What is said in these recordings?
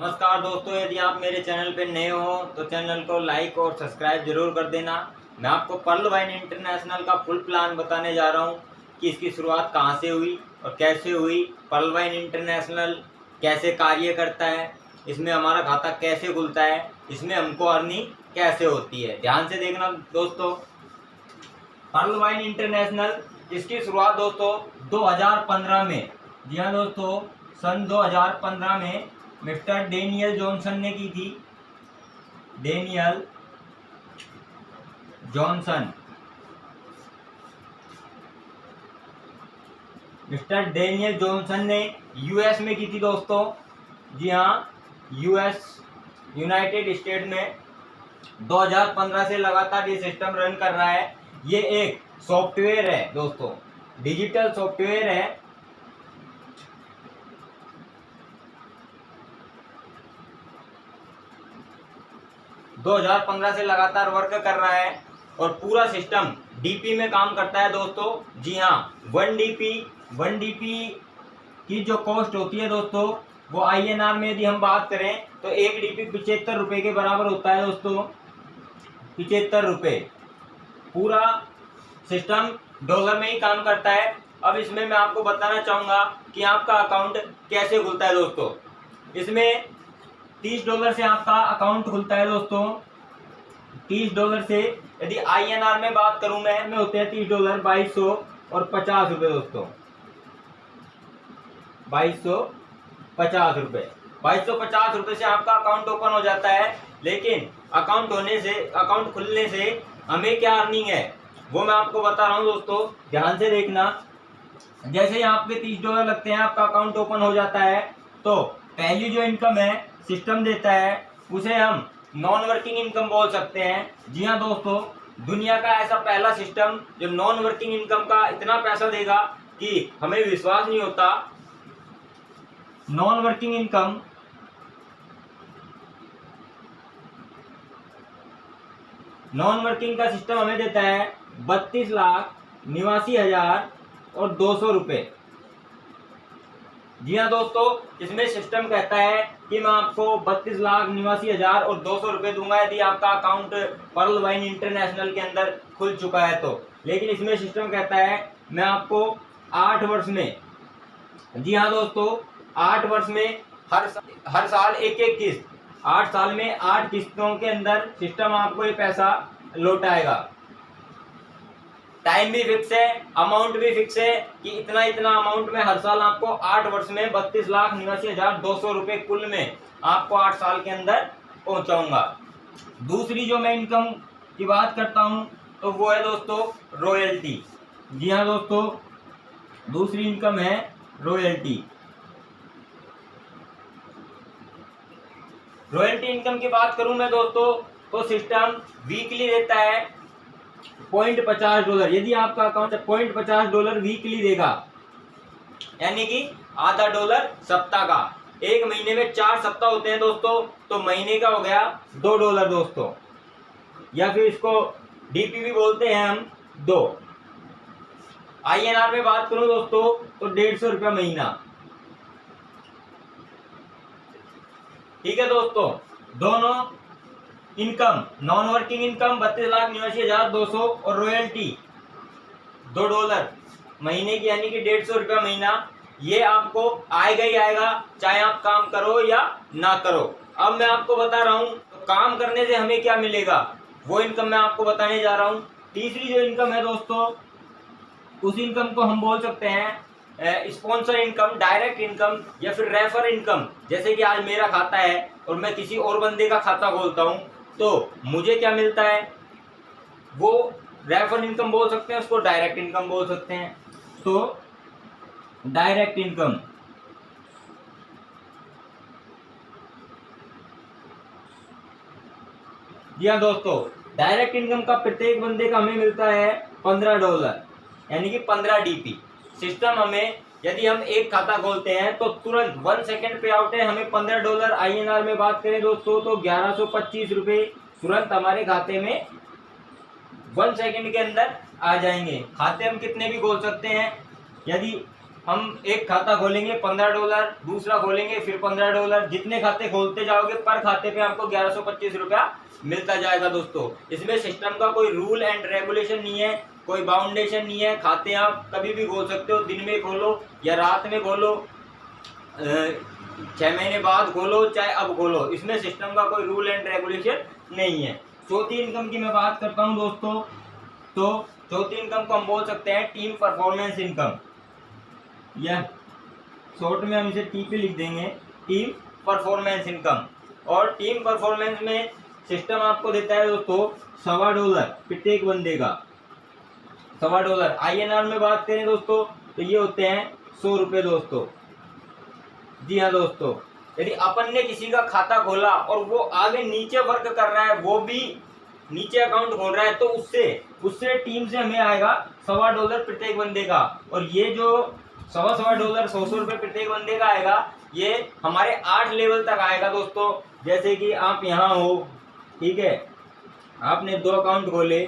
नमस्कार दोस्तों, यदि आप मेरे चैनल पर नए हो तो चैनल को लाइक और सब्सक्राइब जरूर कर देना। मैं आपको पर्ल वाइन इंटरनेशनल का फुल प्लान बताने जा रहा हूं कि इसकी शुरुआत कहां से हुई और कैसे हुई, पर्ल वाइन इंटरनेशनल कैसे कार्य करता है, इसमें हमारा खाता कैसे खुलता है, इसमें हमको अर्निंग कैसे होती है। ध्यान से देखना दोस्तों। पर्ल वाइन इंटरनेशनल इसकी शुरुआत दोस्तों 2015 में, जी हाँ दोस्तों, सन 2015 में मिस्टर डेनियल जॉनसन ने की थी। Daniel Johnson, mister Daniel Johnson ने यूएस में की थी दोस्तों। जी हाँ, यूएस, यूनाइटेड स्टेट में 2015 से लगातार ये सिस्टम रन कर रहा है। ये एक सॉफ्टवेयर है दोस्तों, डिजिटल सॉफ्टवेयर है। दो 2015 से लगातार वर्क कर रहा है और पूरा सिस्टम डीपी में काम करता है दोस्तों। जी हाँ, 1 डीपी की जो कॉस्ट होती है दोस्तों, वो आईएनआर में यदि हम बात करें तो 1 डीपी 75 रुपये के बराबर होता है दोस्तों। 75 रुपये। पूरा सिस्टम डॉलर में ही काम करता है। अब इसमें मैं आपको बताना चाहूँगा कि आपका अकाउंट कैसे खुलता है दोस्तों। इसमें $30 से आपका अकाउंट खुलता है दोस्तों। $30 से, यदि आईएनआर में बात करूं मैं होते हैं $30 2250 रुपये दोस्तों। 2250 रुपये। 2250 रुपये से आपका अकाउंट ओपन हो जाता है। लेकिन अकाउंट खुलने से हमें क्या अर्निंग है वो मैं आपको बता रहा हूं दोस्तों। ध्यान से देखना। जैसे ही आपके $30 लगते हैं, आपका अकाउंट ओपन हो जाता है, तो पहली जो इनकम है सिस्टम देता है उसे हम नॉन वर्किंग इनकम बोल सकते हैं। जी हाँ दोस्तों, दुनिया का ऐसा पहला सिस्टम जो नॉन वर्किंग इनकम का इतना पैसा देगा कि हमें विश्वास नहीं होता। Non working income, non working का सिस्टम हमें देता है 32,89,200 रुपये। जी हाँ दोस्तों, इसमें सिस्टम कहता है कि मैं आपको 32,89,200 रुपये दूंगा यदि आपका अकाउंट पर्ल वाइन इंटरनेशनल के अंदर खुल चुका है तो। लेकिन इसमें सिस्टम कहता है मैं आपको 8 वर्ष में, जी हाँ दोस्तों, 8 वर्ष में हर साल एक किस्त, 8 साल में 8 किस्तों के अंदर सिस्टम आपको ये पैसा लौटाएगा। टाइम भी फिक्स है, अमाउंट भी फिक्स है कि इतना इतना अमाउंट में हर साल आपको 8 वर्ष में 32,89,200 रुपये कुल में आपको 8 साल के अंदर पहुंचाऊंगा। दूसरी जो मैं इनकम की बात करता हूं तो वो है दोस्तों रॉयल्टी। जी हाँ दोस्तों, दूसरी इनकम है रॉयल्टी। रॉयल्टी इनकम की बात करूं मैं दोस्तों तो सिस्टम वीकली देता है $0.50। यदि आपका अकाउंट $0.50 वीकली देगा, यानी कि आधा डॉलर सप्ताह का। एक महीने में 4 सप्ताह होते हैं दोस्तों, तो महीने का हो गया $2 दोस्तों, या फिर इसको डीपी भी बोलते हैं हम, 2। आईएनआर में बात करूं दोस्तों तो 150 रुपया महीना। ठीक है दोस्तों, दोनों इनकम, नॉन वर्किंग इनकम 32,89,200 और रॉयल्टी $2 महीने की, यानी कि 150 रुपया महीना। ये आपको आएगा ही आएगा, चाहे आप काम करो या ना करो। अब मैं आपको बता रहा हूं तो काम करने से हमें क्या मिलेगा, वो इनकम मैं आपको बताने जा रहा हूं। तीसरी जो इनकम है दोस्तों, उस इनकम को हम बोल सकते हैं स्पॉन्सर इनकम, डायरेक्ट इनकम, या फिर रेफर इनकम। जैसे कि आज मेरा खाता है और मैं किसी और बंदे का खाता खोलता हूं तो मुझे क्या मिलता है, वो रेफर इनकम बोल सकते हैं, उसको डायरेक्ट इनकम बोल सकते हैं। तो डायरेक्ट इनकम, जी हाँ दोस्तों, डायरेक्ट इनकम का प्रत्येक बंदे का हमें मिलता है $15, यानी कि 15 डीपी। सिस्टम हमें, यदि हम एक खाता खोलते हैं तो तुरंत 1 सेकेंड पे आउट है, हमें $15 आईएनआर में बात करें दोस्तों तो 1125 रुपये तुरंत हमारे खाते में 1 सेकेंड के अंदर आ जाएंगे। खाते हम कितने भी खोल सकते हैं। यदि हम एक खाता खोलेंगे $15, दूसरा खोलेंगे फिर $15, जितने खाते खोलते जाओगे पर खाते पे आपको 1125 रुपया मिलता जाएगा दोस्तों। इसमें सिस्टम का कोई रूल एंड रेगुलेशन नहीं है, कोई बाउंडेशन नहीं है। खाते आप कभी भी खोल सकते हो, दिन में खोलो या रात में खोलो, 6 महीने बाद खोलो चाहे अब खोलो, इसमें सिस्टम का कोई रूल एंड रेगुलेशन नहीं है। चौथी इनकम की मैं बात करता हूं दोस्तों, तो चौथी इनकम को हम बोल सकते हैं टीम परफॉर्मेंस इनकम, या शॉर्ट में हम इसे टी पे लिख देंगे, टीम परफॉर्मेंस इनकम। और टीम परफॉर्मेंस में सिस्टम आपको देता है दोस्तों $1.25 प्रत्येक बंदे का, $1.25। INR में बात करें दोस्तों तो ये होते हैं 100 रुपये दोस्तों। जी हाँ दोस्तों, यदि अपन ने किसी का खाता खोला और वो आगे नीचे वर्क कर रहा है, वो भी नीचे अकाउंट खोल रहा है, तो उससे टीम से हमें आएगा $1.25 प्रत्येक बंदे का। और ये जो $1.25 100 रुपये प्रत्येक बंदे का आएगा, ये हमारे 8 लेवल तक आएगा दोस्तों। जैसे कि आप यहाँ हो, ठीक है, आपने 2 अकाउंट खोले,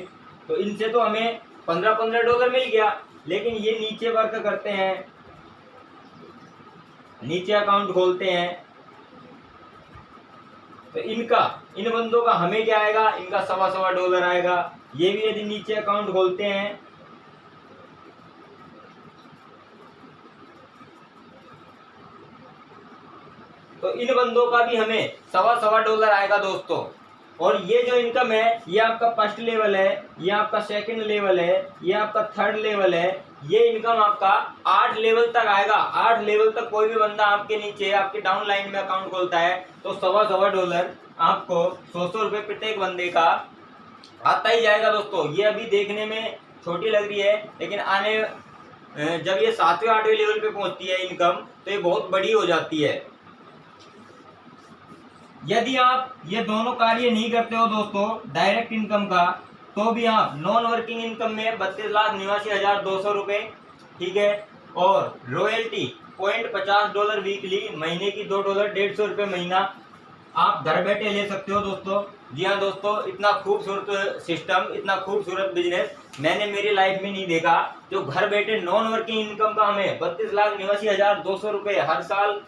तो इनसे तो हमें $15 मिल गया, लेकिन ये नीचे वर्क करते हैं, नीचे अकाउंट खोलते हैं, तो इन बंदों का हमें क्या आएगा, इनका $1.25 आएगा। ये भी यदि नीचे अकाउंट खोलते हैं तो इन बंदों का भी हमें $1.25 आएगा दोस्तों। और ये जो इनकम है, ये आपका फर्स्ट लेवल है, ये आपका सेकंड लेवल है, ये आपका थर्ड लेवल है। ये इनकम आपका 8 लेवल तक आएगा। 8 लेवल तक कोई भी बंदा आपके नीचे, आपके डाउन लाइन में अकाउंट खोलता है तो $1.25 आपको 100 रुपये प्रत्येक बंदे का आता ही जाएगा दोस्तों। ये अभी देखने में छोटी लग रही है, लेकिन जब ये 7वें 8वें लेवल पे पहुंचती है इनकम, तो ये बहुत बड़ी हो जाती है। यदि आप ये दोनों कार्य नहीं करते हो दोस्तों डायरेक्ट इनकम का, तो भी आप नॉन वर्किंग इनकम में 32,89,200 रुपये, ठीक है, और रॉयल्टी $0.50 वीकली, महीने की $2, 150 रुपये महीना आप घर बैठे ले सकते हो दोस्तों। जी हाँ दोस्तों, इतना खूबसूरत सिस्टम, इतना खूबसूरत बिजनेस मैंने मेरी लाइफ में नहीं देखा। जो घर बैठे नॉन वर्किंग इनकम का हमें 32,89,200 रुपये हर साल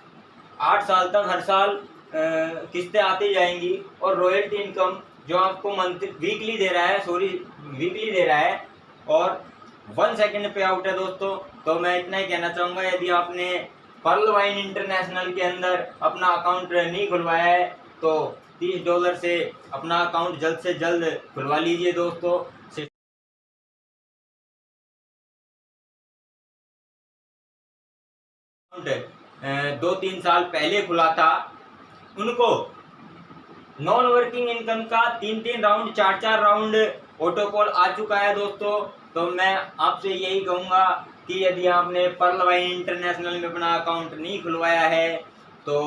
8 साल तक, हर साल किस्तें आती जाएंगी, और रॉयल्टी इनकम जो आपको वीकली दे रहा है, और 1 सेकंड पे आउट है दोस्तों। तो मैं इतना ही कहना चाहूँगा, यदि आपने पर्ल वाइन इंटरनेशनल के अंदर अपना अकाउंट नहीं खुलवाया है तो $30 से अपना अकाउंट जल्द से जल्द खुलवा लीजिए दोस्तों। 2-3 साल पहले खुला था, उनको नॉन वर्किंग इनकम का 3-3 राउंड, 4-4 राउंड ऑटो कॉल आ चुका है दोस्तों। तो मैं आपसे यही कहूँगा कि यदि आपने पर्ल वाइन इंटरनेशनल में अपना अकाउंट नहीं खुलवाया है तो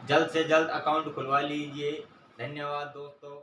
जल्द से जल्द अकाउंट खुलवा लीजिए। धन्यवाद दोस्तों।